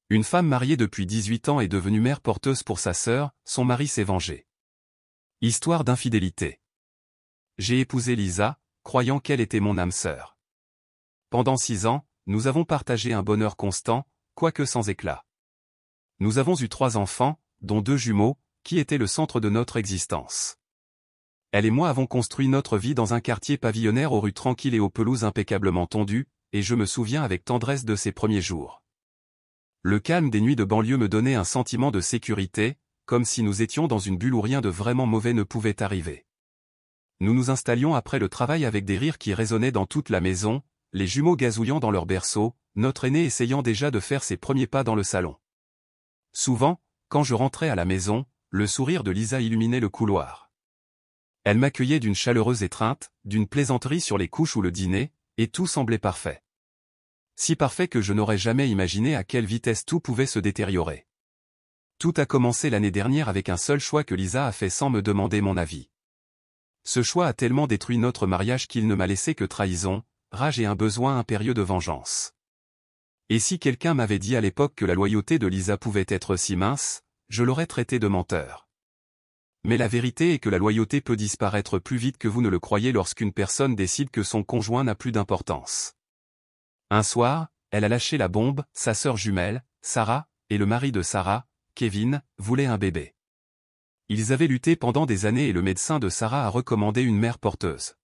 Une femme mariée depuis 18 ans est devenue mère porteuse pour sa sœur, son mari s'est vengé. Histoire d'infidélité. J'ai épousé Lisa, croyant qu'elle était mon âme sœur. Pendant 6 ans, nous avons partagé un bonheur constant, quoique sans éclat. Nous avons eu 3 enfants, dont 2 jumeaux, qui étaient le centre de notre existence. Elle et moi avons construit notre vie dans un quartier pavillonnaire aux rues tranquilles et aux pelouses impeccablement tondues, et je me souviens avec tendresse de ses premiers jours. Le calme des nuits de banlieue me donnait un sentiment de sécurité, comme si nous étions dans une bulle où rien de vraiment mauvais ne pouvait arriver. Nous nous installions après le travail avec des rires qui résonnaient dans toute la maison, les jumeaux gazouillant dans leur berceau, notre aîné essayant déjà de faire ses premiers pas dans le salon. Souvent, quand je rentrais à la maison, le sourire de Lisa illuminait le couloir. Elle m'accueillait d'une chaleureuse étreinte, d'une plaisanterie sur les couches ou le dîner, et tout semblait parfait. Si parfait que je n'aurais jamais imaginé à quelle vitesse tout pouvait se détériorer. Tout a commencé l'année dernière avec un seul choix que Lisa a fait sans me demander mon avis. Ce choix a tellement détruit notre mariage qu'il ne m'a laissé que trahison, rage et un besoin impérieux de vengeance. Et si quelqu'un m'avait dit à l'époque que la loyauté de Lisa pouvait être si mince, je l'aurais traité de menteur. Mais la vérité est que la loyauté peut disparaître plus vite que vous ne le croyez lorsqu'une personne décide que son conjoint n'a plus d'importance. Un soir, elle a lâché la bombe, sa sœur jumelle, Sarah, et le mari de Sarah, Kevin, voulaient un bébé. Ils avaient lutté pendant des années et le médecin de Sarah a recommandé une mère porteuse.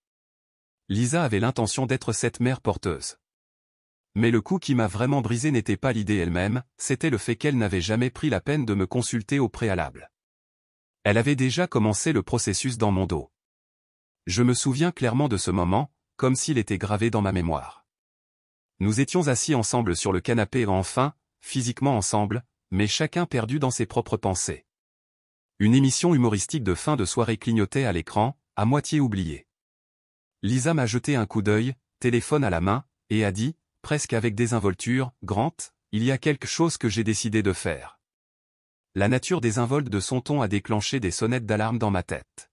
Lisa avait l'intention d'être cette mère porteuse. Mais le coup qui m'a vraiment brisé n'était pas l'idée elle-même, c'était le fait qu'elle n'avait jamais pris la peine de me consulter au préalable. Elle avait déjà commencé le processus dans mon dos. Je me souviens clairement de ce moment, comme s'il était gravé dans ma mémoire. Nous étions assis ensemble sur le canapé enfin, physiquement ensemble, mais chacun perdu dans ses propres pensées. Une émission humoristique de fin de soirée clignotait à l'écran, à moitié oubliée. Lisa m'a jeté un coup d'œil, téléphone à la main, et a dit, presque avec désinvolture, « Grant, il y a quelque chose que j'ai décidé de faire. » La nature désinvolte de son ton a déclenché des sonnettes d'alarme dans ma tête.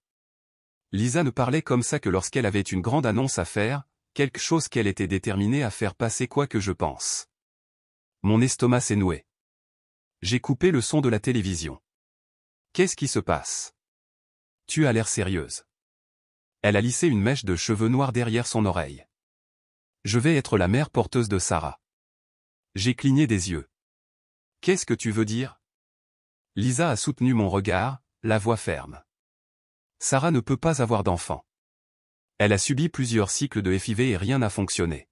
Lisa ne parlait comme ça que lorsqu'elle avait une grande annonce à faire, quelque chose qu'elle était déterminée à faire passer quoi que je pense. Mon estomac s'est noué. J'ai coupé le son de la télévision. Qu'est-ce qui se passe? Tu as l'air sérieuse. Elle a lissé une mèche de cheveux noirs derrière son oreille. Je vais être la mère porteuse de Sarah. J'ai cligné des yeux. Qu'est-ce que tu veux dire? Lisa a soutenu mon regard, la voix ferme. Sarah ne peut pas avoir d'enfant. Elle a subi plusieurs cycles de FIV et rien n'a fonctionné.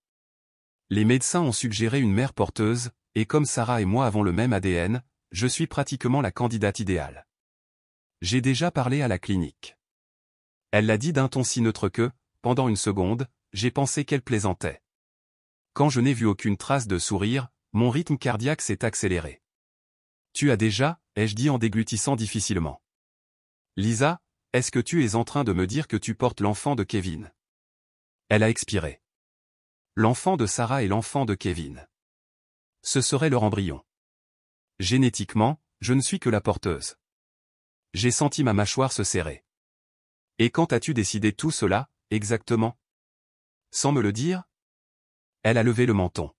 Les médecins ont suggéré une mère porteuse, et comme Sarah et moi avons le même ADN, je suis pratiquement la candidate idéale. J'ai déjà parlé à la clinique. Elle l'a dit d'un ton si neutre que, pendant une seconde, j'ai pensé qu'elle plaisantait. Quand je n'ai vu aucune trace de sourire, mon rythme cardiaque s'est accéléré. Tu as déjà, ai-je dit en déglutissant difficilement. Lisa, est-ce que tu es en train de me dire que tu portes l'enfant de Kevin? Elle a expiré. L'enfant de Sarah et l'enfant de Kevin. Ce serait leur embryon. Génétiquement, je ne suis que la porteuse. J'ai senti ma mâchoire se serrer. Et quand as-tu décidé tout cela, exactement? Sans me le dire? Elle a levé le menton.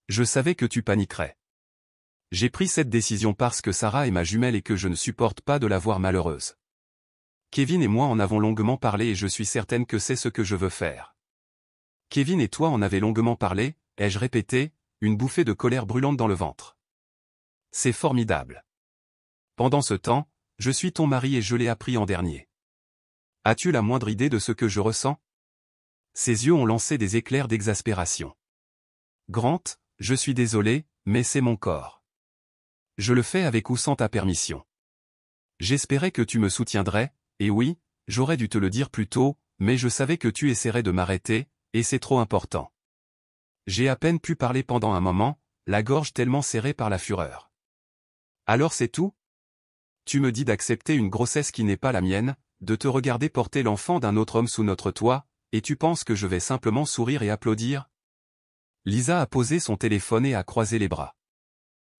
Je savais que tu paniquerais. J'ai pris cette décision parce que Sarah est ma jumelle et que je ne supporte pas de la voir malheureuse. Kevin et moi en avons longuement parlé et je suis certaine que c'est ce que je veux faire. Kevin et toi en avez longuement parlé, ai-je répété, une bouffée de colère brûlante dans le ventre. C'est formidable. Pendant ce temps, je suis ton mari et je l'ai appris en dernier. As-tu la moindre idée de ce que je ressens? Ses yeux ont lancé des éclairs d'exaspération. Grant, je suis désolé, mais c'est mon corps. Je le fais avec ou sans ta permission. J'espérais que tu me soutiendrais, et oui, j'aurais dû te le dire plus tôt, mais je savais que tu essaierais de m'arrêter, et c'est trop important. J'ai à peine pu parler pendant un moment, la gorge tellement serrée par la fureur. Alors c'est tout? Tu me dis d'accepter une grossesse qui n'est pas la mienne, de te regarder porter l'enfant d'un autre homme sous notre toit, et tu penses que je vais simplement sourire et applaudir? Lisa a posé son téléphone et a croisé les bras.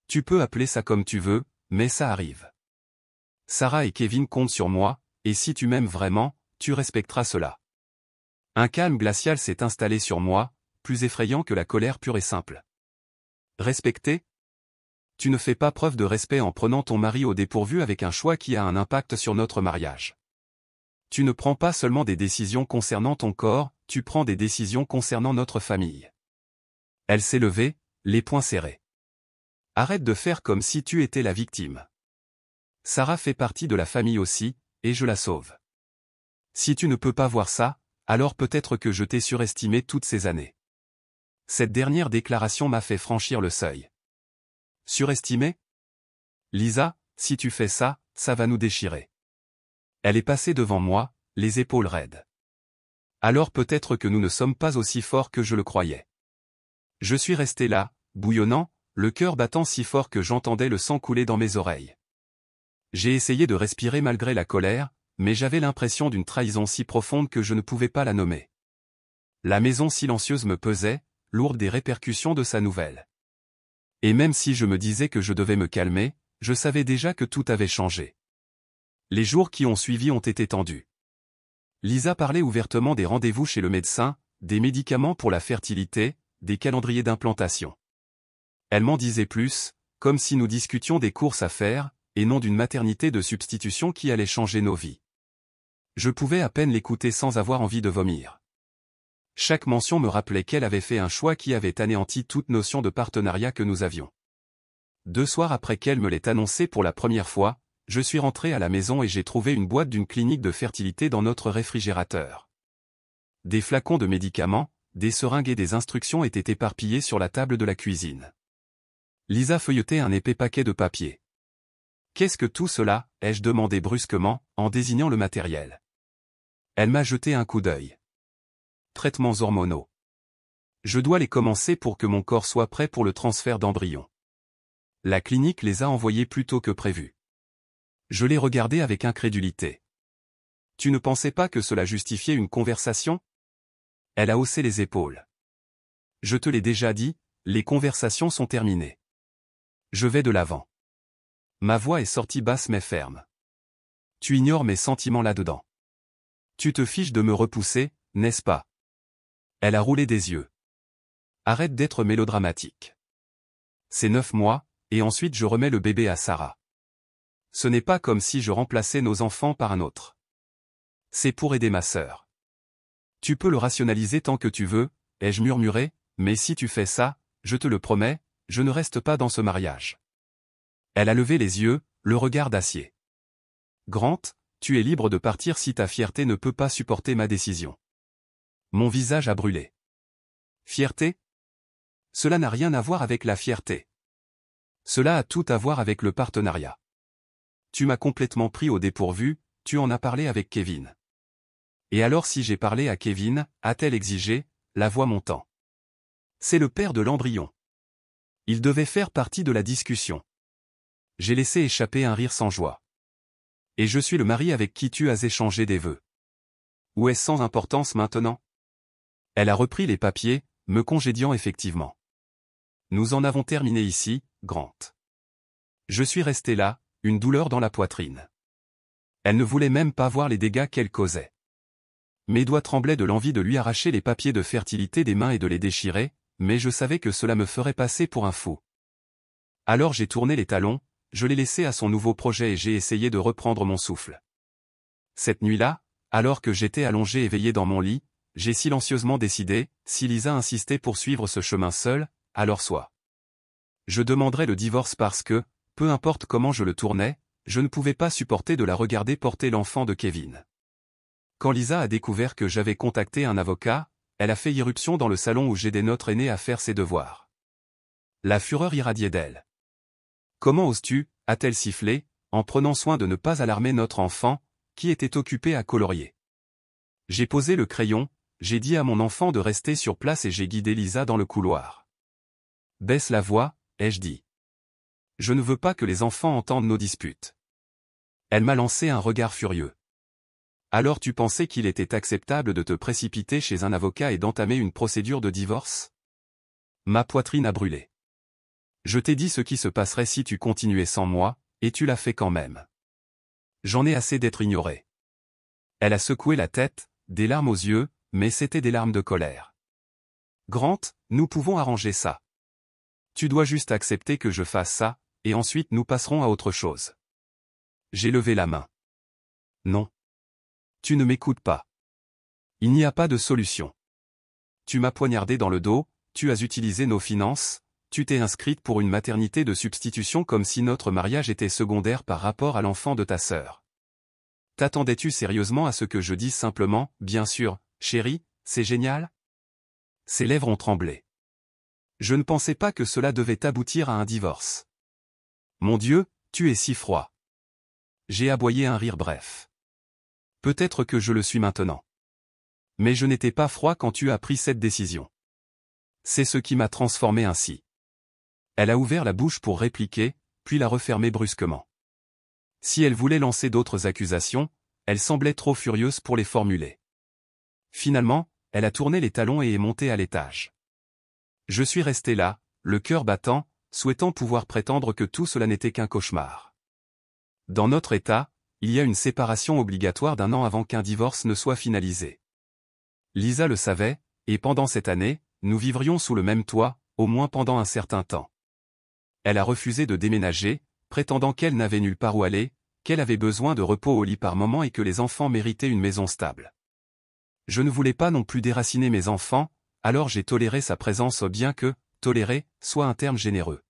Tu peux appeler ça comme tu veux, mais ça arrive. Sarah et Kevin comptent sur moi, et si tu m'aimes vraiment, tu respecteras cela. Un calme glacial s'est installé sur moi, plus effrayant que la colère pure et simple. Respecter? Tu ne fais pas preuve de respect en prenant ton mari au dépourvu avec un choix qui a un impact sur notre mariage. Tu ne prends pas seulement des décisions concernant ton corps, tu prends des décisions concernant notre famille. Elle s'est levée, les poings serrés. Arrête de faire comme si tu étais la victime. Sarah fait partie de la famille aussi, et je la sauve. Si tu ne peux pas voir ça, alors peut-être que je t'ai surestimé toutes ces années. Cette dernière déclaration m'a fait franchir le seuil. Surestimé? Lisa, si tu fais ça, ça va nous déchirer. Elle est passée devant moi, les épaules raides. Alors peut-être que nous ne sommes pas aussi forts que je le croyais. Je suis resté là, bouillonnant, le cœur battant si fort que j'entendais le sang couler dans mes oreilles. J'ai essayé de respirer malgré la colère, mais j'avais l'impression d'une trahison si profonde que je ne pouvais pas la nommer. La maison silencieuse me pesait, lourde des répercussions de sa nouvelle. Et même si je me disais que je devais me calmer, je savais déjà que tout avait changé. Les jours qui ont suivi ont été tendus. Lisa parlait ouvertement des rendez-vous chez le médecin, des médicaments pour la fertilité, des calendriers d'implantation. Elle m'en disait plus, comme si nous discutions des courses à faire, et non d'une maternité de substitution qui allait changer nos vies. Je pouvais à peine l'écouter sans avoir envie de vomir. Chaque mention me rappelait qu'elle avait fait un choix qui avait anéanti toute notion de partenariat que nous avions. 2 soirs après qu'elle me l'ait annoncé pour la première fois, je suis rentré à la maison et j'ai trouvé une boîte d'une clinique de fertilité dans notre réfrigérateur. Des flacons de médicaments, des seringues et des instructions étaient éparpillés sur la table de la cuisine. Lisa feuilletait un épais paquet de papier. « Qu'est-ce que tout cela » ai-je demandé brusquement, en désignant le matériel. Elle m'a jeté un coup d'œil. Traitements hormonaux. Je dois les commencer pour que mon corps soit prêt pour le transfert d'embryons. La clinique les a envoyés plus tôt que prévu. Je l'ai regardé avec incrédulité. Tu ne pensais pas que cela justifiait une conversation? Elle a haussé les épaules. Je te l'ai déjà dit, les conversations sont terminées. Je vais de l'avant. Ma voix est sortie basse mais ferme. Tu ignores mes sentiments là-dedans. Tu te fiches de me repousser, n'est-ce pas? Elle a roulé des yeux. Arrête d'être mélodramatique. C'est 9 mois, et ensuite je remets le bébé à Sarah. Ce n'est pas comme si je remplaçais nos enfants par un autre. C'est pour aider ma sœur. Tu peux le rationaliser tant que tu veux, ai-je murmuré, mais si tu fais ça, je te le promets, je ne reste pas dans ce mariage. Elle a levé les yeux, le regard d'acier. Grant, tu es libre de partir si ta fierté ne peut pas supporter ma décision. Mon visage a brûlé. Fierté? Cela n'a rien à voir avec la fierté. Cela a tout à voir avec le partenariat. Tu m'as complètement pris au dépourvu, tu en as parlé avec Kevin. Et alors si j'ai parlé à Kevin, a-t-elle exigé, la voix montant. C'est le père de l'embryon. Il devait faire partie de la discussion. J'ai laissé échapper un rire sans joie. Et je suis le mari avec qui tu as échangé des vœux. Ou est-ce sans importance maintenant? Elle a repris les papiers, me congédiant effectivement. Nous en avons terminé ici, Grant. Je suis resté là, une douleur dans la poitrine. Elle ne voulait même pas voir les dégâts qu'elle causait. Mes doigts tremblaient de l'envie de lui arracher les papiers de fertilité des mains et de les déchirer, mais je savais que cela me ferait passer pour un fou. Alors j'ai tourné les talons, je l'ai laissé à son nouveau projet et j'ai essayé de reprendre mon souffle. Cette nuit-là, alors que j'étais allongé éveillé dans mon lit, j'ai silencieusement décidé, si Lisa insistait pour suivre ce chemin seul, alors soit. Je demanderais le divorce parce que, peu importe comment je le tournais, je ne pouvais pas supporter de la regarder porter l'enfant de Kevin. Quand Lisa a découvert que j'avais contacté un avocat, elle a fait irruption dans le salon où j'aidais notre aîné à faire ses devoirs. La fureur irradiait d'elle. Comment oses-tu, a-t-elle sifflé, en prenant soin de ne pas alarmer notre enfant, qui était occupé à colorier. J'ai posé le crayon, j'ai dit à mon enfant de rester sur place et j'ai guidé Lisa dans le couloir. Baisse la voix, ai-je dit. Je ne veux pas que les enfants entendent nos disputes. Elle m'a lancé un regard furieux. Alors tu pensais qu'il était acceptable de te précipiter chez un avocat et d'entamer une procédure de divorce? Ma poitrine a brûlé. Je t'ai dit ce qui se passerait si tu continuais sans moi, et tu l'as fait quand même. J'en ai assez d'être ignoré. Elle a secoué la tête, des larmes aux yeux, mais c'était des larmes de colère. Grant, nous pouvons arranger ça. Tu dois juste accepter que je fasse ça, et ensuite nous passerons à autre chose. J'ai levé la main. Non. Tu ne m'écoutes pas. Il n'y a pas de solution. Tu m'as poignardé dans le dos, tu as utilisé nos finances, tu t'es inscrite pour une maternité de substitution comme si notre mariage était secondaire par rapport à l'enfant de ta sœur. T'attendais-tu sérieusement à ce que je dise simplement, bien sûr, chérie, c'est génial? Ses lèvres ont tremblé. Je ne pensais pas que cela devait aboutir à un divorce. Mon Dieu, tu es si froid. J'ai aboyé un rire bref. Peut-être que je le suis maintenant. Mais je n'étais pas froid quand tu as pris cette décision. C'est ce qui m'a transformé ainsi. Elle a ouvert la bouche pour répliquer, puis l'a refermée brusquement. Si elle voulait lancer d'autres accusations, elle semblait trop furieuse pour les formuler. Finalement, elle a tourné les talons et est montée à l'étage. Je suis resté là, le cœur battant, souhaitant pouvoir prétendre que tout cela n'était qu'un cauchemar. Dans notre État, il y a une séparation obligatoire d'1 an avant qu'un divorce ne soit finalisé. Lisa le savait, et pendant cette année, nous vivrions sous le même toit, au moins pendant un certain temps. Elle a refusé de déménager, prétendant qu'elle n'avait nulle part où aller, qu'elle avait besoin de repos au lit par moment et que les enfants méritaient une maison stable. Je ne voulais pas non plus déraciner mes enfants, alors j'ai toléré sa présence bien que, tolérer, soit un terme généreux.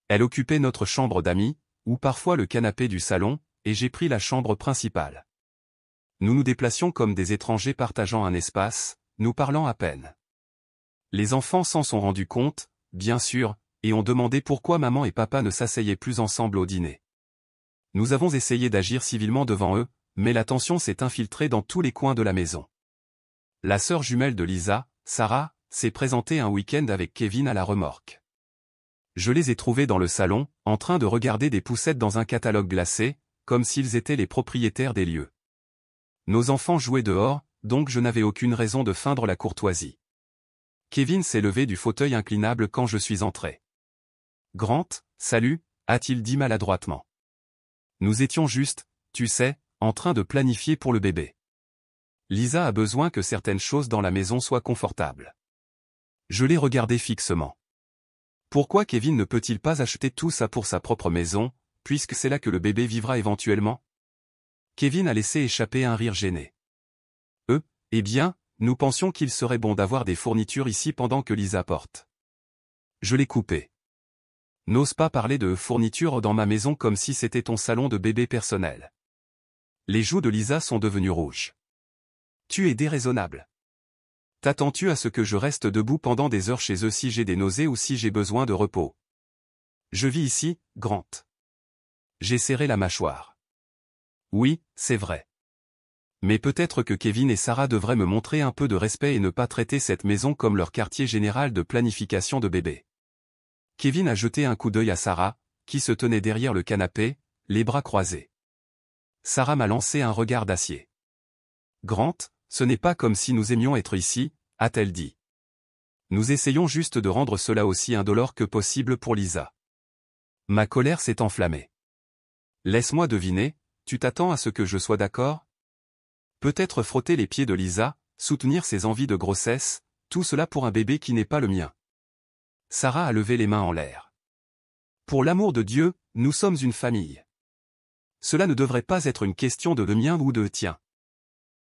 Elle occupait notre chambre d'amis, ou parfois le canapé du salon, et j'ai pris la chambre principale. Nous nous déplacions comme des étrangers partageant un espace, nous parlant à peine. Les enfants s'en sont rendus compte, bien sûr, et ont demandé pourquoi maman et papa ne s'asseyaient plus ensemble au dîner. Nous avons essayé d'agir civilement devant eux, mais la tension s'est infiltrée dans tous les coins de la maison. La sœur jumelle de Lisa, Sarah, s'est présentée un week-end avec Kevin à la remorque. Je les ai trouvés dans le salon, en train de regarder des poussettes dans un catalogue glacé, comme s'ils étaient les propriétaires des lieux. Nos enfants jouaient dehors, donc je n'avais aucune raison de feindre la courtoisie. Kevin s'est levé du fauteuil inclinable quand je suis entré. « Grant, salut », a-t-il dit maladroitement. Nous étions juste, tu sais, en train de planifier pour le bébé. Lisa a besoin que certaines choses dans la maison soient confortables. Je l'ai regardé fixement. Pourquoi Kevin ne peut-il pas acheter tout ça pour sa propre maison, puisque c'est là que le bébé vivra éventuellement? Kevin a laissé échapper un rire gêné. Eh bien, nous pensions qu'il serait bon d'avoir des fournitures ici pendant que Lisa porte. Je l'ai coupé. N'ose pas parler de fournitures dans ma maison comme si c'était ton salon de bébé personnel. Les joues de Lisa sont devenues rouges. Tu es déraisonnable. T'attends-tu à ce que je reste debout pendant des heures chez eux si j'ai des nausées ou si j'ai besoin de repos? Je vis ici, Grant. J'ai serré la mâchoire. Oui, c'est vrai. Mais peut-être que Kevin et Sarah devraient me montrer un peu de respect et ne pas traiter cette maison comme leur quartier général de planification de bébés. Kevin a jeté un coup d'œil à Sarah, qui se tenait derrière le canapé, les bras croisés. Sarah m'a lancé un regard d'acier. Grant, ce n'est pas comme si nous aimions être ici, a-t-elle dit. Nous essayons juste de rendre cela aussi indolore que possible pour Lisa. Ma colère s'est enflammée. Laisse-moi deviner, tu t'attends à ce que je sois d'accord? Peut-être frotter les pieds de Lisa, soutenir ses envies de grossesse, tout cela pour un bébé qui n'est pas le mien. Sarah a levé les mains en l'air. Pour l'amour de Dieu, nous sommes une famille. Cela ne devrait pas être une question de le mien ou de tien.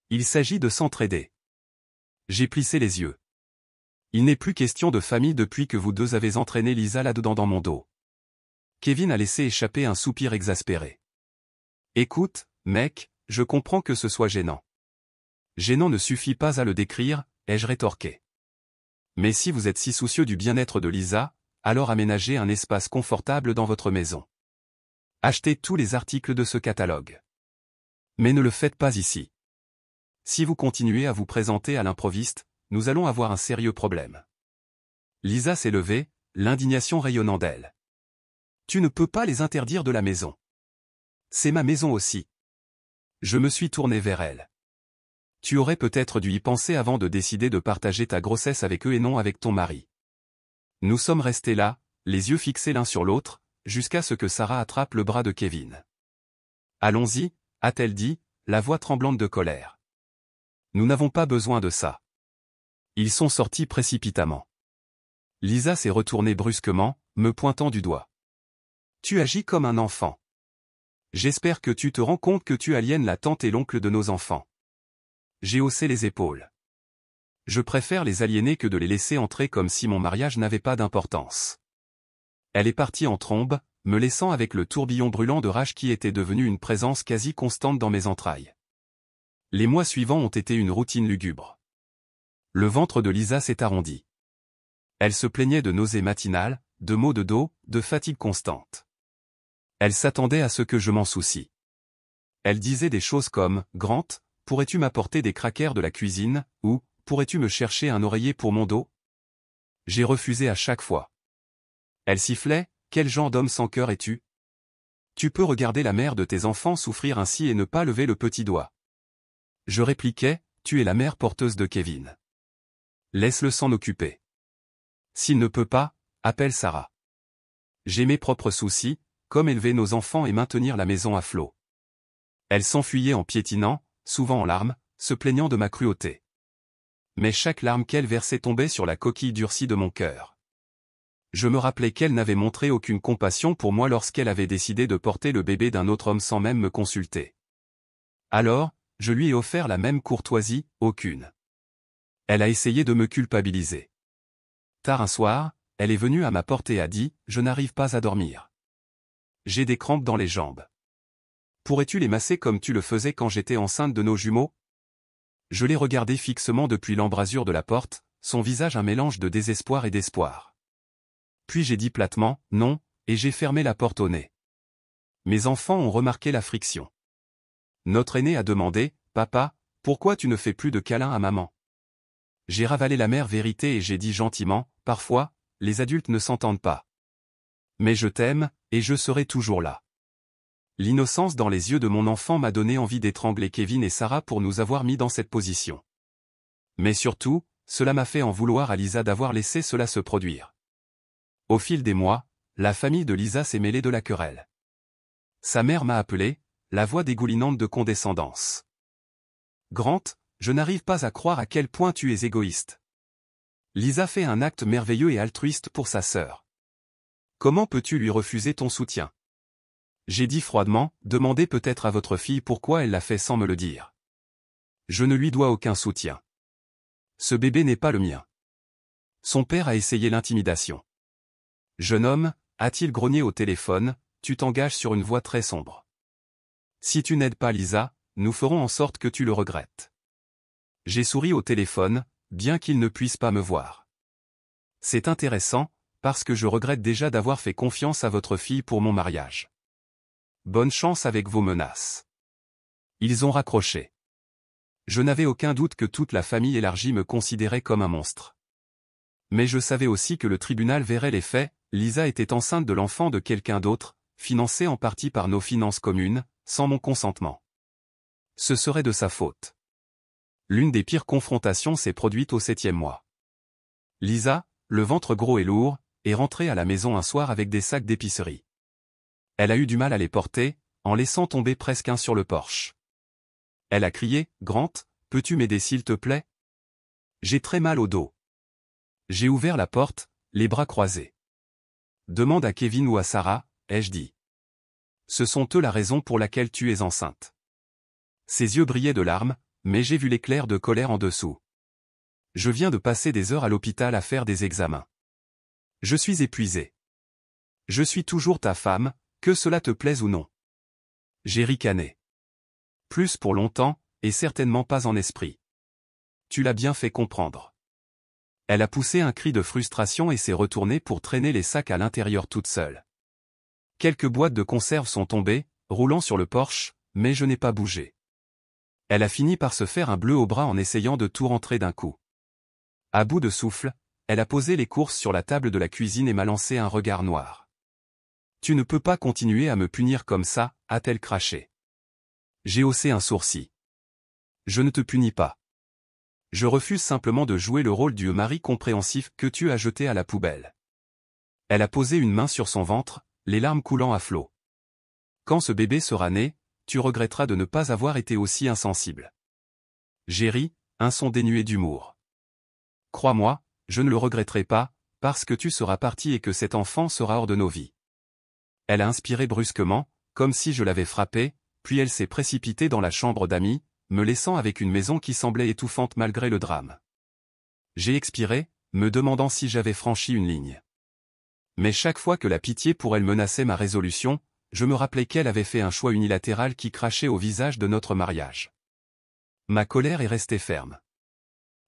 Il s'agit de s'entraider. J'ai plissé les yeux. Il n'est plus question de famille depuis que vous deux avez entraîné Lisa là-dedans dans mon dos. Kevin a laissé échapper un soupir exaspéré. Écoute, mec, je comprends que ce soit gênant. Gênant ne suffit pas à le décrire, ai-je rétorqué. Mais si vous êtes si soucieux du bien-être de Lisa, alors aménagez un espace confortable dans votre maison. Achetez tous les articles de ce catalogue. Mais ne le faites pas ici. Si vous continuez à vous présenter à l'improviste, nous allons avoir un sérieux problème. Lisa s'est levée, l'indignation rayonnant d'elle. Tu ne peux pas les interdire de la maison. C'est ma maison aussi. Je me suis tourné vers elle. Tu aurais peut-être dû y penser avant de décider de partager ta grossesse avec eux et non avec ton mari. Nous sommes restés là, les yeux fixés l'un sur l'autre, jusqu'à ce que Sarah attrape le bras de Kevin. Allons-y, a-t-elle dit, la voix tremblante de colère. Nous n'avons pas besoin de ça. Ils sont sortis précipitamment. Lisa s'est retournée brusquement, me pointant du doigt. Tu agis comme un enfant. J'espère que tu te rends compte que tu aliènes la tante et l'oncle de nos enfants. J'ai haussé les épaules. Je préfère les aliéner que de les laisser entrer comme si mon mariage n'avait pas d'importance. Elle est partie en trombe, me laissant avec le tourbillon brûlant de rage qui était devenu une présence quasi constante dans mes entrailles. Les mois suivants ont été une routine lugubre. Le ventre de Lisa s'est arrondi. Elle se plaignait de nausées matinales, de maux de dos, de fatigue constante. Elle s'attendait à ce que je m'en soucie. Elle disait des choses comme « Grant, pourrais-tu m'apporter des crackers de la cuisine ?» ou « Pourrais-tu me chercher un oreiller pour mon dos ?» J'ai refusé à chaque fois. Elle sifflait « Quel genre d'homme sans cœur es-tu ? Tu peux regarder la mère de tes enfants souffrir ainsi et ne pas lever le petit doigt. » Je répliquais « Tu es la mère porteuse de Kevin. Laisse-le s'en occuper. S'il ne peut pas, appelle Sarah. » J'ai mes propres soucis, comme élever nos enfants et maintenir la maison à flot. Elle s'enfuyait en piétinant, souvent en larmes, se plaignant de ma cruauté. Mais chaque larme qu'elle versait tombait sur la coquille durcie de mon cœur. Je me rappelais qu'elle n'avait montré aucune compassion pour moi lorsqu'elle avait décidé de porter le bébé d'un autre homme sans même me consulter. Alors, je lui ai offert la même courtoisie, aucune. Elle a essayé de me culpabiliser. Tard un soir, elle est venue à ma porte et a dit « Je n'arrive pas à dormir. J'ai des crampes dans les jambes. Pourrais-tu les masser comme tu le faisais quand j'étais enceinte de nos jumeaux ?» Je l'ai regardée fixement depuis l'embrasure de la porte, son visage un mélange de désespoir et d'espoir. Puis j'ai dit platement « Non » et j'ai fermé la porte au nez. Mes enfants ont remarqué la friction. Notre aîné a demandé « Papa, pourquoi tu ne fais plus de câlins à maman ?» J'ai ravalé l'amère vérité et j'ai dit gentiment « Parfois, les adultes ne s'entendent pas. Mais je t'aime, et je serai toujours là. » L'innocence dans les yeux de mon enfant m'a donné envie d'étrangler Kevin et Sarah pour nous avoir mis dans cette position. Mais surtout, cela m'a fait en vouloir à Lisa d'avoir laissé cela se produire. Au fil des mois, la famille de Lisa s'est mêlée de la querelle. Sa mère m'a appelé, la voix dégoulinante de condescendance. « Grant, je n'arrive pas à croire à quel point tu es égoïste. Lisa fait un acte merveilleux et altruiste pour sa sœur. Comment peux-tu lui refuser ton soutien ? » J'ai dit froidement, demandez peut-être à votre fille pourquoi elle l'a fait sans me le dire. Je ne lui dois aucun soutien. Ce bébé n'est pas le mien. Son père a essayé l'intimidation. Jeune homme, a-t-il grogné au téléphone, tu t'engages sur une voie très sombre. Si tu n'aides pas Lisa, nous ferons en sorte que tu le regrettes. J'ai souri au téléphone, bien qu'il ne puisse pas me voir. C'est intéressant, parce que je regrette déjà d'avoir fait confiance à votre fille pour mon mariage. Bonne chance avec vos menaces. Ils ont raccroché. Je n'avais aucun doute que toute la famille élargie me considérait comme un monstre. Mais je savais aussi que le tribunal verrait les faits, Lisa était enceinte de l'enfant de quelqu'un d'autre, financé en partie par nos finances communes, sans mon consentement. Ce serait de sa faute. L'une des pires confrontations s'est produite au 7e mois. Lisa, le ventre gros et lourd, est rentrée à la maison un soir avec des sacs d'épicerie. Elle a eu du mal à les porter, en laissant tomber presque un sur le porche. Elle a crié « Grant, peux-tu m'aider s'il te plaît ? J'ai très mal au dos. » J'ai ouvert la porte, les bras croisés. « Demande à Kevin ou à Sarah, » ai-je dit. « Ce sont eux la raison pour laquelle tu es enceinte. » Ses yeux brillaient de larmes, mais j'ai vu l'éclair de colère en dessous. « Je viens de passer des heures à l'hôpital à faire des examens. Je suis épuisé. Je suis toujours ta femme, que cela te plaise ou non. » J'ai ricané. Plus pour longtemps, et certainement pas en esprit. Tu l'as bien fait comprendre. Elle a poussé un cri de frustration et s'est retournée pour traîner les sacs à l'intérieur toute seule. Quelques boîtes de conserve sont tombées, roulant sur le porche, mais je n'ai pas bougé. Elle a fini par se faire un bleu au bras en essayant de tout rentrer d'un coup. À bout de souffle, elle a posé les courses sur la table de la cuisine et m'a lancé un regard noir. « Tu ne peux pas continuer à me punir comme ça, a-t-elle craché. J'ai haussé un sourcil. Je ne te punis pas. Je refuse simplement de jouer le rôle du mari compréhensif que tu as jeté à la poubelle. » Elle a posé une main sur son ventre, les larmes coulant à flot. « Quand ce bébé sera né, tu regretteras de ne pas avoir été aussi insensible. » J'ai ri, un son dénué d'humour. « Crois-moi, je ne le regretterai pas, parce que tu seras parti et que cet enfant sera hors de nos vies. Elle a inspiré brusquement, comme si je l'avais frappée, puis elle s'est précipitée dans la chambre d'amis, me laissant avec une maison qui semblait étouffante malgré le drame. J'ai expiré, me demandant si j'avais franchi une ligne. Mais chaque fois que la pitié pour elle menaçait ma résolution, je me rappelais qu'elle avait fait un choix unilatéral qui crachait au visage de notre mariage. Ma colère est restée ferme.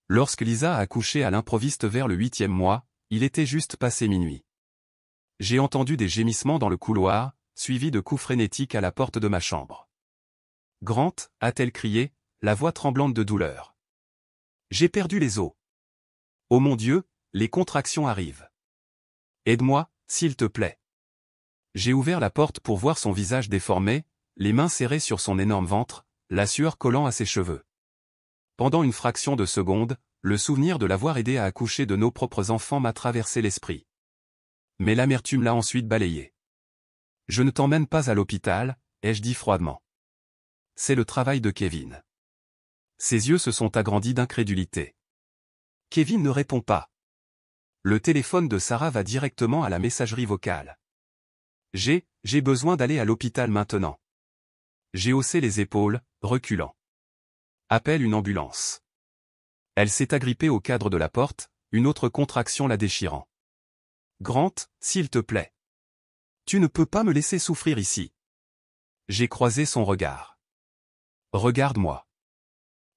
Lorsque Lisa a accouché à l'improviste vers le 8e mois, il était juste passé minuit. J'ai entendu des gémissements dans le couloir, suivis de coups frénétiques à la porte de ma chambre. « Grant » a-t-elle crié, la voix tremblante de douleur. J'ai perdu les os. Oh mon Dieu, les contractions arrivent. Aide-moi, s'il te plaît. J'ai ouvert la porte pour voir son visage déformé, les mains serrées sur son énorme ventre, la sueur collant à ses cheveux. Pendant une fraction de seconde, le souvenir de l'avoir aidé à accoucher de nos propres enfants m'a traversé l'esprit. Mais l'amertume l'a ensuite balayé. Je ne t'emmène pas à l'hôpital, ai-je dit froidement. C'est le travail de Kevin. Ses yeux se sont agrandis d'incrédulité. Kevin ne répond pas. Le téléphone de Sarah va directement à la messagerie vocale. J'ai besoin d'aller à l'hôpital maintenant. J'ai haussé les épaules, reculant. Appelle une ambulance. Elle s'est agrippée au cadre de la porte, une autre contraction la déchirant. Grant, s'il te plaît. Tu ne peux pas me laisser souffrir ici. J'ai croisé son regard. Regarde-moi.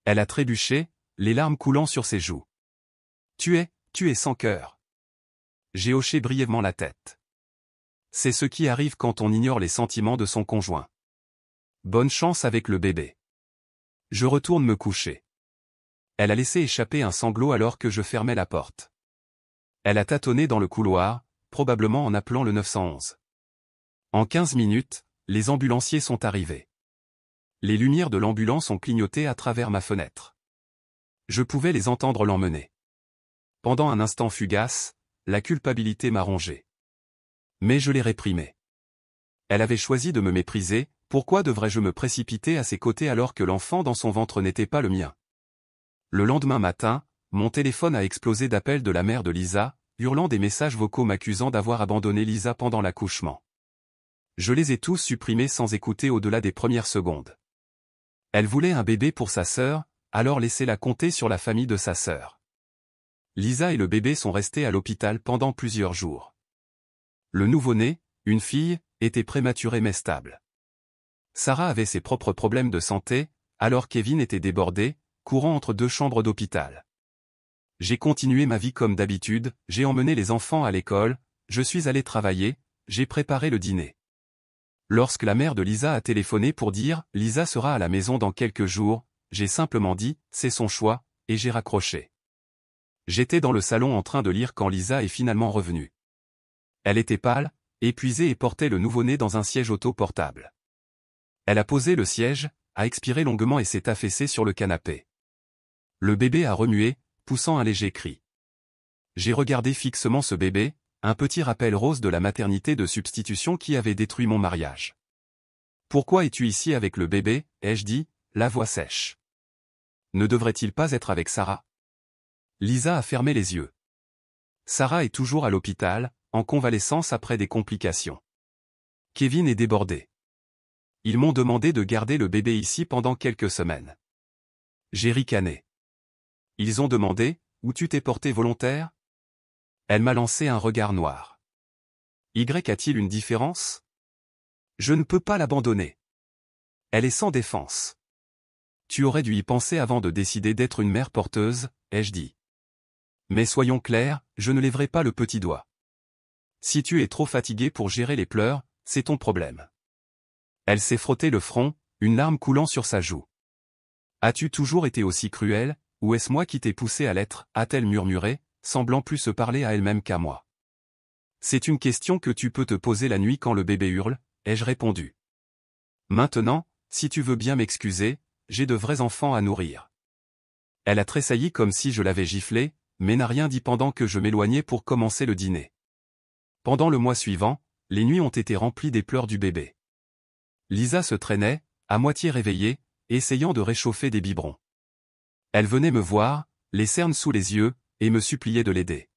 Elle a trébuché, les larmes coulant sur ses joues. Tu es sans cœur. J'ai hoché brièvement la tête. C'est ce qui arrive quand on ignore les sentiments de son conjoint. Bonne chance avec le bébé. Je retourne me coucher. Elle a laissé échapper un sanglot alors que je fermais la porte. Elle a tâtonné dans le couloir, probablement en appelant le 911. En 15 minutes, les ambulanciers sont arrivés. Les lumières de l'ambulance ont clignoté à travers ma fenêtre. Je pouvais les entendre l'emmener. Pendant un instant fugace, la culpabilité m'a rongé. Mais je l'ai réprimée. Elle avait choisi de me mépriser, pourquoi devrais-je me précipiter à ses côtés alors que l'enfant dans son ventre n'était pas le mien? Le lendemain matin, mon téléphone a explosé d'appels de la mère de Lisa, hurlant des messages vocaux m'accusant d'avoir abandonné Lisa pendant l'accouchement. Je les ai tous supprimés sans écouter au-delà des premières secondes. Elle voulait un bébé pour sa sœur, alors laissez-la compter sur la famille de sa sœur. Lisa et le bébé sont restés à l'hôpital pendant plusieurs jours. Le nouveau-né, une fille, était prématuré mais stable. Sarah avait ses propres problèmes de santé, alors Kevin était débordé, courant entre deux chambres d'hôpital. J'ai continué ma vie comme d'habitude, j'ai emmené les enfants à l'école, je suis allé travailler, j'ai préparé le dîner. Lorsque la mère de Lisa a téléphoné pour dire « Lisa sera à la maison dans quelques jours », j'ai simplement dit « c'est son choix », et j'ai raccroché. J'étais dans le salon en train de lire quand Lisa est finalement revenue. Elle était pâle, épuisée et portait le nouveau-né dans un siège auto portable. Elle a posé le siège, a expiré longuement et s'est affaissée sur le canapé. Le bébé a remué, poussant un léger cri. J'ai regardé fixement ce bébé, un petit rappel rose de la maternité de substitution qui avait détruit mon mariage. « Pourquoi es-tu ici avec le bébé » ai-je dit, la voix sèche. Ne devrait-il pas être avec Sarah? Lisa a fermé les yeux. Sarah est toujours à l'hôpital, en convalescence après des complications. Kevin est débordé. Ils m'ont demandé de garder le bébé ici pendant quelques semaines. J'ai ricané. Ils ont demandé, où tu t'es porté volontaire? Elle m'a lancé un regard noir. Y a-t-il une différence? Je ne peux pas l'abandonner. Elle est sans défense. Tu aurais dû y penser avant de décider d'être une mère porteuse, ai-je dit. Mais soyons clairs, je ne lèverai pas le petit doigt. Si tu es trop fatigué pour gérer les pleurs, c'est ton problème. Elle s'est frotté le front, une larme coulant sur sa joue. As-tu toujours été aussi cruelle, ou est-ce moi qui t'ai poussé à l'être, a-t-elle murmuré, semblant plus se parler à elle-même qu'à moi. C'est une question que tu peux te poser la nuit quand le bébé hurle, ai-je répondu. Maintenant, si tu veux bien m'excuser, j'ai de vrais enfants à nourrir. Elle a tressailli comme si je l'avais giflée, mais n'a rien dit pendant que je m'éloignais pour commencer le dîner. Pendant le mois suivant, les nuits ont été remplies des pleurs du bébé. Lisa se traînait, à moitié réveillée, essayant de réchauffer des biberons. Elle venait me voir, les cernes sous les yeux, et me suppliait de l'aider.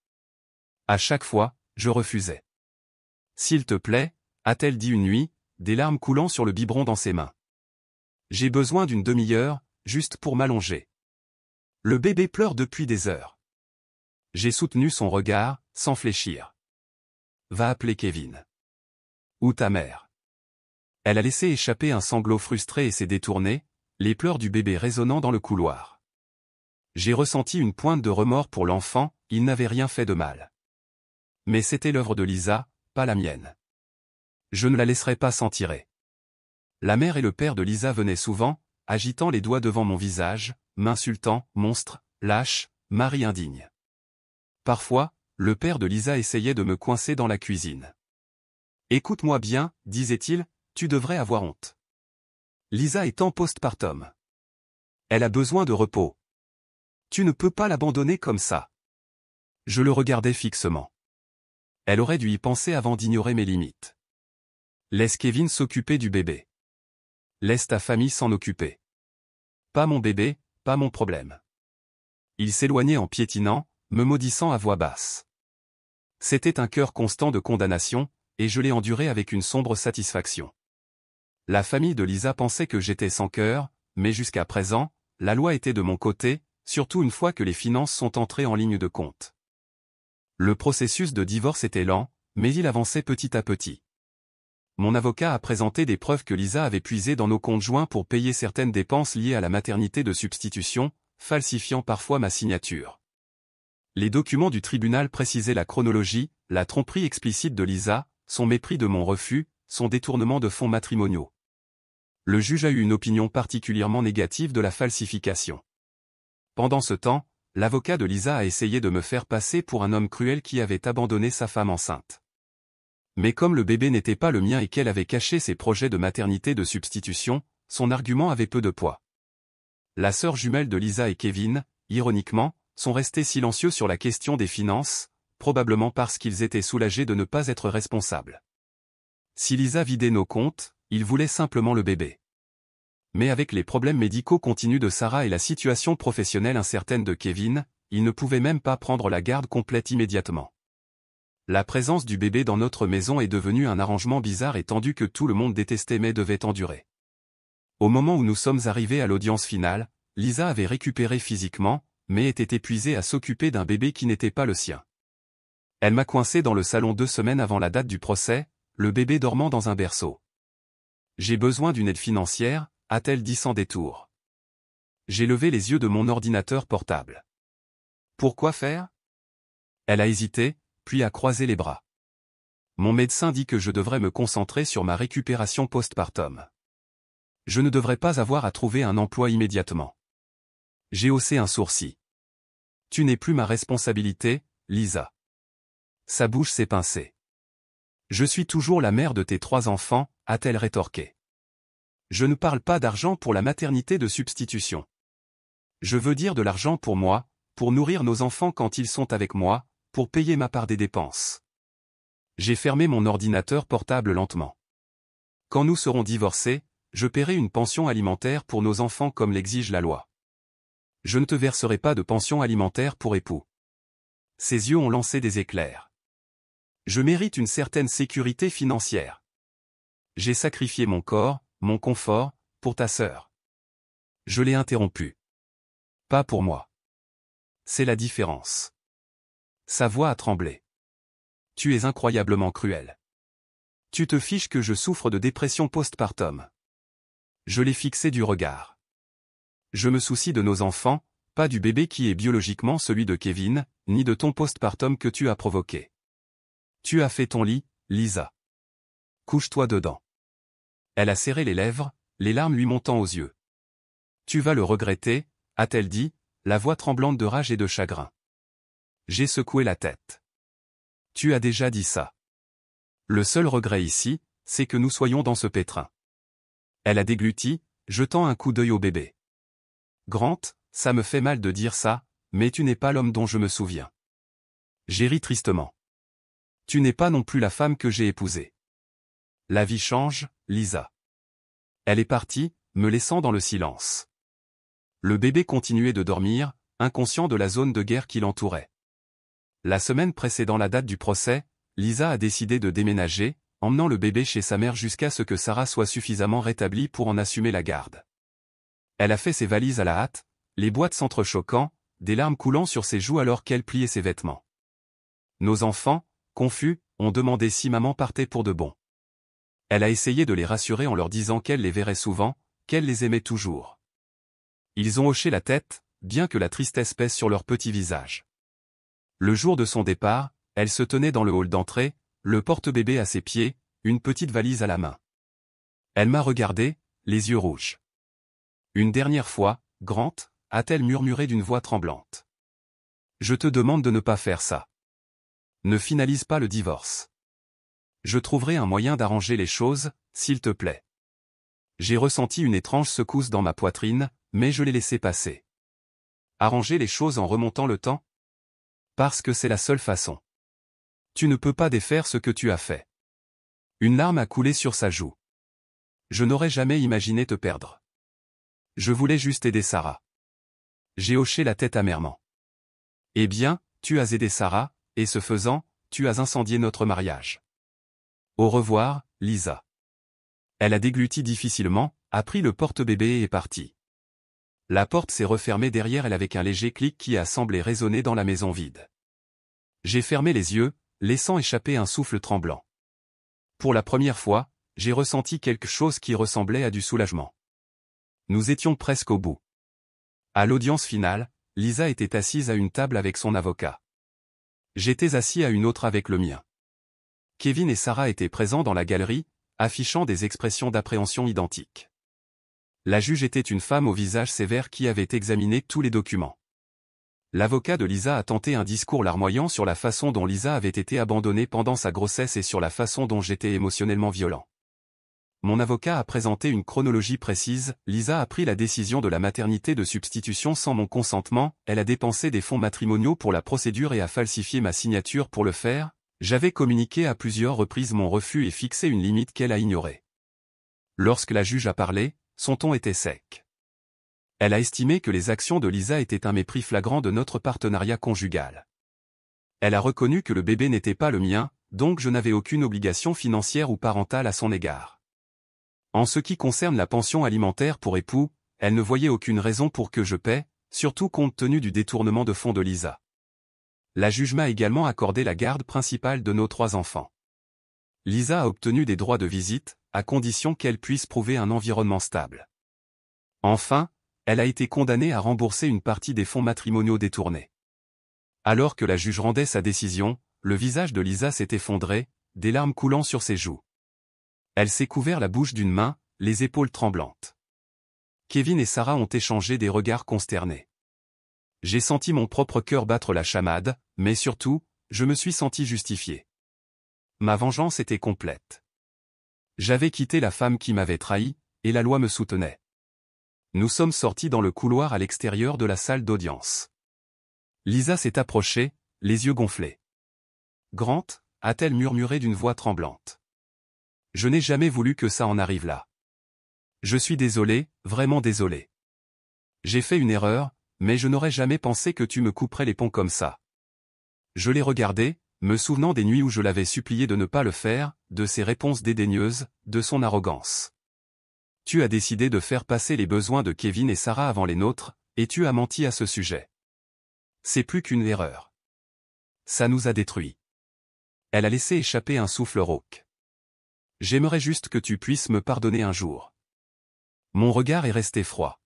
À chaque fois, je refusais. S'il te plaît, a-t-elle dit une nuit, des larmes coulant sur le biberon dans ses mains. J'ai besoin d'une demi-heure, juste pour m'allonger. Le bébé pleure depuis des heures. J'ai soutenu son regard, sans fléchir. Va appeler Kevin. Ou ta mère. Elle a laissé échapper un sanglot frustré et s'est détournée, les pleurs du bébé résonnant dans le couloir. J'ai ressenti une pointe de remords pour l'enfant, il n'avait rien fait de mal. Mais c'était l'œuvre de Lisa, pas la mienne. Je ne la laisserai pas s'en tirer. La mère et le père de Lisa venaient souvent, agitant les doigts devant mon visage, m'insultant, monstre, lâche, mari indigne. Parfois, le père de Lisa essayait de me coincer dans la cuisine. Écoute-moi bien, disait-il, tu devrais avoir honte. Lisa est en postpartum. Elle a besoin de repos. Tu ne peux pas l'abandonner comme ça. Je le regardais fixement. Elle aurait dû y penser avant d'ignorer mes limites. Laisse Kevin s'occuper du bébé. Laisse ta famille s'en occuper. Pas mon bébé, pas mon problème. Il s'éloignait en piétinant, me maudissant à voix basse. C'était un cœur constant de condamnation, et je l'ai enduré avec une sombre satisfaction. La famille de Lisa pensait que j'étais sans cœur, mais jusqu'à présent, la loi était de mon côté, surtout une fois que les finances sont entrées en ligne de compte. Le processus de divorce était lent, mais il avançait petit à petit. Mon avocat a présenté des preuves que Lisa avait puisées dans nos comptes joints pour payer certaines dépenses liées à la maternité de substitution, falsifiant parfois ma signature. Les documents du tribunal précisaient la chronologie, la tromperie explicite de Lisa, son mépris de mon refus, son détournement de fonds matrimoniaux. Le juge a eu une opinion particulièrement négative de la falsification. Pendant ce temps, l'avocat de Lisa a essayé de me faire passer pour un homme cruel qui avait abandonné sa femme enceinte. Mais comme le bébé n'était pas le mien et qu'elle avait caché ses projets de maternité de substitution, son argument avait peu de poids. La sœur jumelle de Lisa et Kevin, ironiquement, sont restés silencieux sur la question des finances, probablement parce qu'ils étaient soulagés de ne pas être responsables. Si Lisa vidait nos comptes, ils voulaient simplement le bébé. Mais avec les problèmes médicaux continus de Sarah et la situation professionnelle incertaine de Kevin, ils ne pouvaient même pas prendre la garde complète immédiatement. La présence du bébé dans notre maison est devenue un arrangement bizarre et tendu que tout le monde détestait mais devait endurer. Au moment où nous sommes arrivés à l'audience finale, Lisa avait récupéré physiquement, mais était épuisée à s'occuper d'un bébé qui n'était pas le sien. Elle m'a coincé dans le salon 2 semaines avant la date du procès, le bébé dormant dans un berceau. J'ai besoin d'une aide financière, a-t-elle dit sans détour. J'ai levé les yeux de mon ordinateur portable. Pourquoi faire? Elle a hésité, puis a croisé les bras. Mon médecin dit que je devrais me concentrer sur ma récupération postpartum. Je ne devrais pas avoir à trouver un emploi immédiatement. J'ai haussé un sourcil. Tu n'es plus ma responsabilité, Lisa. Sa bouche s'est pincée. Je suis toujours la mère de tes 3 enfants, a-t-elle rétorqué. Je ne parle pas d'argent pour la maternité de substitution. Je veux dire de l'argent pour moi, pour nourrir nos enfants quand ils sont avec moi, pour payer ma part des dépenses. J'ai fermé mon ordinateur portable lentement. Quand nous serons divorcés, je paierai une pension alimentaire pour nos enfants comme l'exige la loi. Je ne te verserai pas de pension alimentaire pour époux. Ses yeux ont lancé des éclairs. Je mérite une certaine sécurité financière. J'ai sacrifié mon corps, mon confort, pour ta sœur. Je l'ai interrompu. Pas pour moi. C'est la différence. Sa voix a tremblé. Tu es incroyablement cruel. Tu te fiches que je souffre de dépression postpartum. Je l'ai fixé du regard. Je me soucie de nos enfants, pas du bébé qui est biologiquement celui de Kevin, ni de ton postpartum que tu as provoqué. Tu as fait ton lit, Lisa. Couche-toi dedans. Elle a serré les lèvres, les larmes lui montant aux yeux. Tu vas le regretter, a-t-elle dit, la voix tremblante de rage et de chagrin. J'ai secoué la tête. Tu as déjà dit ça. Le seul regret ici, c'est que nous soyons dans ce pétrin. Elle a dégluti, jetant un coup d'œil au bébé. Grant, ça me fait mal de dire ça, mais tu n'es pas l'homme dont je me souviens. J'ai ri tristement. Tu n'es pas non plus la femme que j'ai épousée. La vie change, Lisa. Elle est partie, me laissant dans le silence. Le bébé continuait de dormir, inconscient de la zone de guerre qui l'entourait. La semaine précédant la date du procès, Lisa a décidé de déménager, emmenant le bébé chez sa mère jusqu'à ce que Sarah soit suffisamment rétablie pour en assumer la garde. Elle a fait ses valises à la hâte, les boîtes s'entrechoquant, des larmes coulant sur ses joues alors qu'elle pliait ses vêtements. Nos enfants, confus, ont demandé si maman partait pour de bon. Elle a essayé de les rassurer en leur disant qu'elle les verrait souvent, qu'elle les aimait toujours. Ils ont hoché la tête, bien que la tristesse pèse sur leur petit visage. Le jour de son départ, elle se tenait dans le hall d'entrée, le porte-bébé à ses pieds, une petite valise à la main. Elle m'a regardé, les yeux rouges. Une dernière fois, Grant, a-t-elle murmuré d'une voix tremblante. Je te demande de ne pas faire ça. Ne finalise pas le divorce. Je trouverai un moyen d'arranger les choses, s'il te plaît. J'ai ressenti une étrange secousse dans ma poitrine, mais je l'ai laissé passer. Arranger les choses en remontant le temps? Parce que c'est la seule façon. Tu ne peux pas défaire ce que tu as fait. Une larme a coulé sur sa joue. Je n'aurais jamais imaginé te perdre. Je voulais juste aider Sarah. J'ai hoché la tête amèrement. Eh bien, tu as aidé Sarah, et ce faisant, tu as incendié notre mariage. Au revoir, Lisa. Elle a dégluti difficilement, a pris le porte-bébé et est partie. La porte s'est refermée derrière elle avec un léger clic qui a semblé résonner dans la maison vide. J'ai fermé les yeux, laissant échapper un souffle tremblant. Pour la première fois, j'ai ressenti quelque chose qui ressemblait à du soulagement. Nous étions presque au bout. À l'audience finale, Lisa était assise à une table avec son avocat. J'étais assis à une autre avec le mien. Kevin et Sarah étaient présents dans la galerie, affichant des expressions d'appréhension identiques. La juge était une femme au visage sévère qui avait examiné tous les documents. L'avocat de Lisa a tenté un discours larmoyant sur la façon dont Lisa avait été abandonnée pendant sa grossesse et sur la façon dont j'étais émotionnellement violent. Mon avocat a présenté une chronologie précise, Lisa a pris la décision de la maternité de substitution sans mon consentement, elle a dépensé des fonds matrimoniaux pour la procédure et a falsifié ma signature pour le faire, j'avais communiqué à plusieurs reprises mon refus et fixé une limite qu'elle a ignorée. Lorsque la juge a parlé, son ton était sec. Elle a estimé que les actions de Lisa étaient un mépris flagrant de notre partenariat conjugal. Elle a reconnu que le bébé n'était pas le mien, donc je n'avais aucune obligation financière ou parentale à son égard. En ce qui concerne la pension alimentaire pour époux, elle ne voyait aucune raison pour que je paie, surtout compte tenu du détournement de fonds de Lisa. La juge m'a également accordé la garde principale de nos 3 enfants. Lisa a obtenu des droits de visite, à condition qu'elle puisse prouver un environnement stable. Enfin, elle a été condamnée à rembourser une partie des fonds matrimoniaux détournés. Alors que la juge rendait sa décision, le visage de Lisa s'est effondré, des larmes coulant sur ses joues. Elle s'est couvert la bouche d'une main, les épaules tremblantes. Kevin et Sarah ont échangé des regards consternés. J'ai senti mon propre cœur battre la chamade, mais surtout, je me suis senti justifié. Ma vengeance était complète. J'avais quitté la femme qui m'avait trahi, et la loi me soutenait. Nous sommes sortis dans le couloir à l'extérieur de la salle d'audience. Lisa s'est approchée, les yeux gonflés. Grant, a-t-elle murmuré d'une voix tremblante. Je n'ai jamais voulu que ça en arrive là. Je suis désolé, vraiment désolé. J'ai fait une erreur, mais je n'aurais jamais pensé que tu me couperais les ponts comme ça. Je l'ai regardé, me souvenant des nuits où je l'avais supplié de ne pas le faire, de ses réponses dédaigneuses, de son arrogance. Tu as décidé de faire passer les besoins de Kevin et Sarah avant les nôtres, et tu as menti à ce sujet. C'est plus qu'une erreur. Ça nous a détruits. Elle a laissé échapper un souffle rauque. J'aimerais juste que tu puisses me pardonner un jour. Mon regard est resté froid.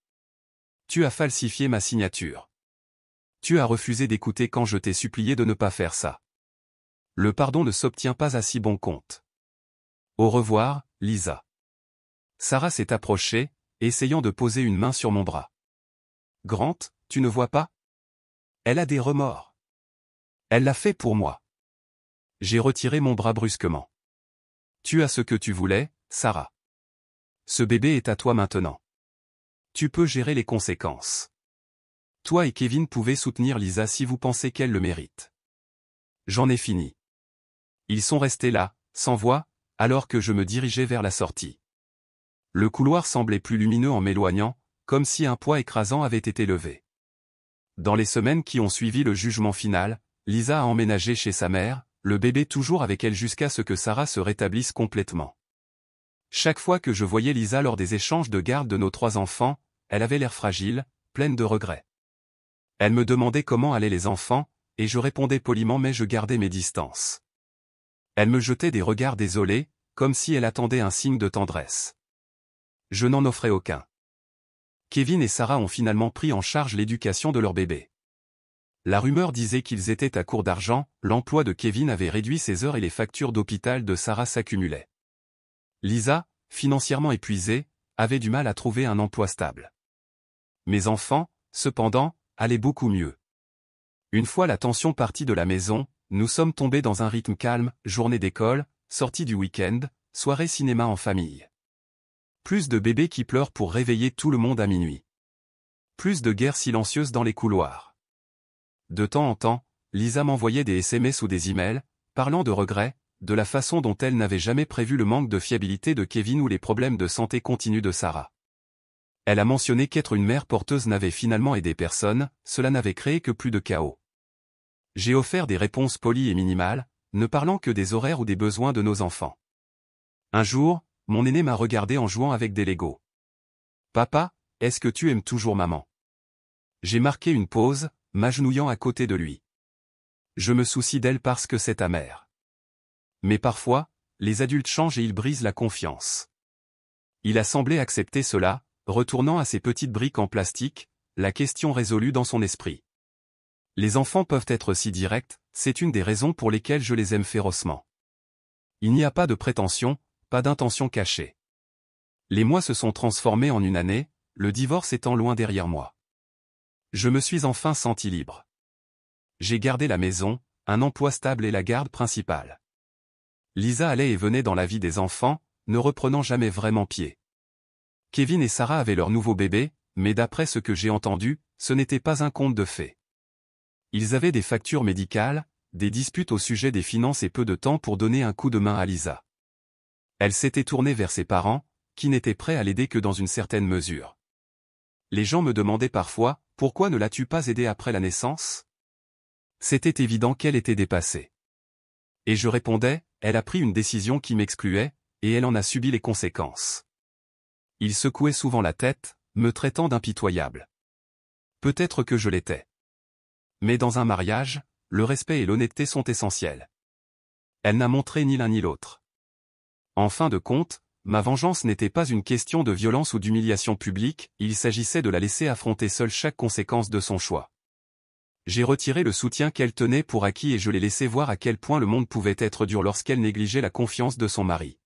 Tu as falsifié ma signature. Tu as refusé d'écouter quand je t'ai supplié de ne pas faire ça. Le pardon ne s'obtient pas à si bon compte. Au revoir, Lisa. Sarah s'est approchée, essayant de poser une main sur mon bras. Grant, tu ne vois pas? Elle a des remords. Elle l'a fait pour moi. J'ai retiré mon bras brusquement. Tu as ce que tu voulais, Sarah. Ce bébé est à toi maintenant. Tu peux gérer les conséquences. Toi et Kevin pouvez soutenir Lisa si vous pensez qu'elle le mérite. J'en ai fini. Ils sont restés là, sans voix, alors que je me dirigeais vers la sortie. Le couloir semblait plus lumineux en m'éloignant, comme si un poids écrasant avait été levé. Dans les semaines qui ont suivi le jugement final, Lisa a emménagé chez sa mère, le bébé toujours avec elle jusqu'à ce que Sarah se rétablisse complètement. Chaque fois que je voyais Lisa lors des échanges de garde de nos 3 enfants, elle avait l'air fragile, pleine de regrets. Elle me demandait comment allaient les enfants, et je répondais poliment mais je gardais mes distances. Elle me jetait des regards désolés, comme si elle attendait un signe de tendresse. Je n'en offrais aucun. Kevin et Sarah ont finalement pris en charge l'éducation de leur bébé. La rumeur disait qu'ils étaient à court d'argent, l'emploi de Kevin avait réduit ses heures et les factures d'hôpital de Sarah s'accumulaient. Lisa, financièrement épuisée, avait du mal à trouver un emploi stable. Mes enfants, cependant, allaient beaucoup mieux. Une fois la tension partie de la maison, nous sommes tombés dans un rythme calme, journée d'école, sortie du week-end, soirée cinéma en famille. Plus de bébés qui pleurent pour réveiller tout le monde à minuit. Plus de guerres silencieuses dans les couloirs. De temps en temps, Lisa m'envoyait des SMS ou des emails, parlant de regrets, de la façon dont elle n'avait jamais prévu le manque de fiabilité de Kevin ou les problèmes de santé continus de Sarah. Elle a mentionné qu'être une mère porteuse n'avait finalement aidé personne, cela n'avait créé que plus de chaos. J'ai offert des réponses polies et minimales, ne parlant que des horaires ou des besoins de nos enfants. Un jour, mon aîné m'a regardé en jouant avec des Legos. « Papa, est-ce que tu aimes toujours maman ?» J'ai marqué une pause, m'agenouillant à côté de lui. Je me soucie d'elle parce que c'est ta mère. Mais parfois, les adultes changent et ils brisent la confiance. Il a semblé accepter cela, retournant à ses petites briques en plastique, la question résolue dans son esprit. Les enfants peuvent être si directs, c'est une des raisons pour lesquelles je les aime férocement. Il n'y a pas de prétention, pas d'intention cachée. Les mois se sont transformés en une année, le divorce étant loin derrière moi. Je me suis enfin senti libre. J'ai gardé la maison, un emploi stable et la garde principale. Lisa allait et venait dans la vie des enfants, ne reprenant jamais vraiment pied. Kevin et Sarah avaient leur nouveau bébé, mais d'après ce que j'ai entendu, ce n'était pas un conte de fées. Ils avaient des factures médicales, des disputes au sujet des finances et peu de temps pour donner un coup de main à Lisa. Elle s'était tournée vers ses parents, qui n'étaient prêts à l'aider que dans une certaine mesure. Les gens me demandaient parfois, pourquoi ne l'as-tu pas aidée après la naissance ? C'était évident qu'elle était dépassée. Et je répondais, elle a pris une décision qui m'excluait, et elle en a subi les conséquences. Il secouait souvent la tête, me traitant d'impitoyable. Peut-être que je l'étais. Mais dans un mariage, le respect et l'honnêteté sont essentiels. Elle n'a montré ni l'un ni l'autre. En fin de compte, ma vengeance n'était pas une question de violence ou d'humiliation publique, il s'agissait de la laisser affronter seule chaque conséquence de son choix. J'ai retiré le soutien qu'elle tenait pour acquis et je l'ai laissé voir à quel point le monde pouvait être dur lorsqu'elle négligeait la confiance de son mari.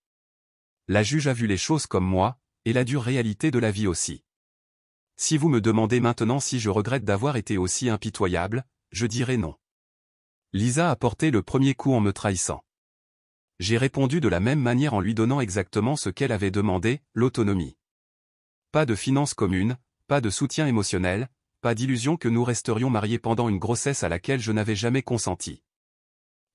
La juge a vu les choses comme moi, et la dure réalité de la vie aussi. Si vous me demandez maintenant si je regrette d'avoir été aussi impitoyable, je dirais non. Lisa a porté le premier coup en me trahissant. J'ai répondu de la même manière en lui donnant exactement ce qu'elle avait demandé, l'autonomie. Pas de finances communes, pas de soutien émotionnel, pas d'illusion que nous resterions mariés pendant une grossesse à laquelle je n'avais jamais consenti.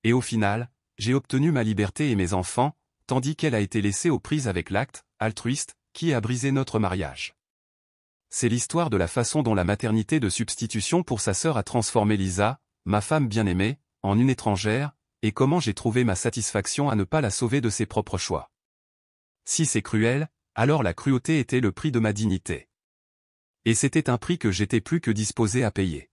Et au final, j'ai obtenu ma liberté et mes enfants, tandis qu'elle a été laissée aux prises avec l'acte, altruiste, qui a brisé notre mariage. C'est l'histoire de la façon dont la maternité de substitution pour sa sœur a transformé Lisa, ma femme bien-aimée, en une étrangère, et comment j'ai trouvé ma satisfaction à ne pas la sauver de ses propres choix. Si c'est cruel, alors la cruauté était le prix de ma dignité. Et c'était un prix que j'étais plus que disposé à payer.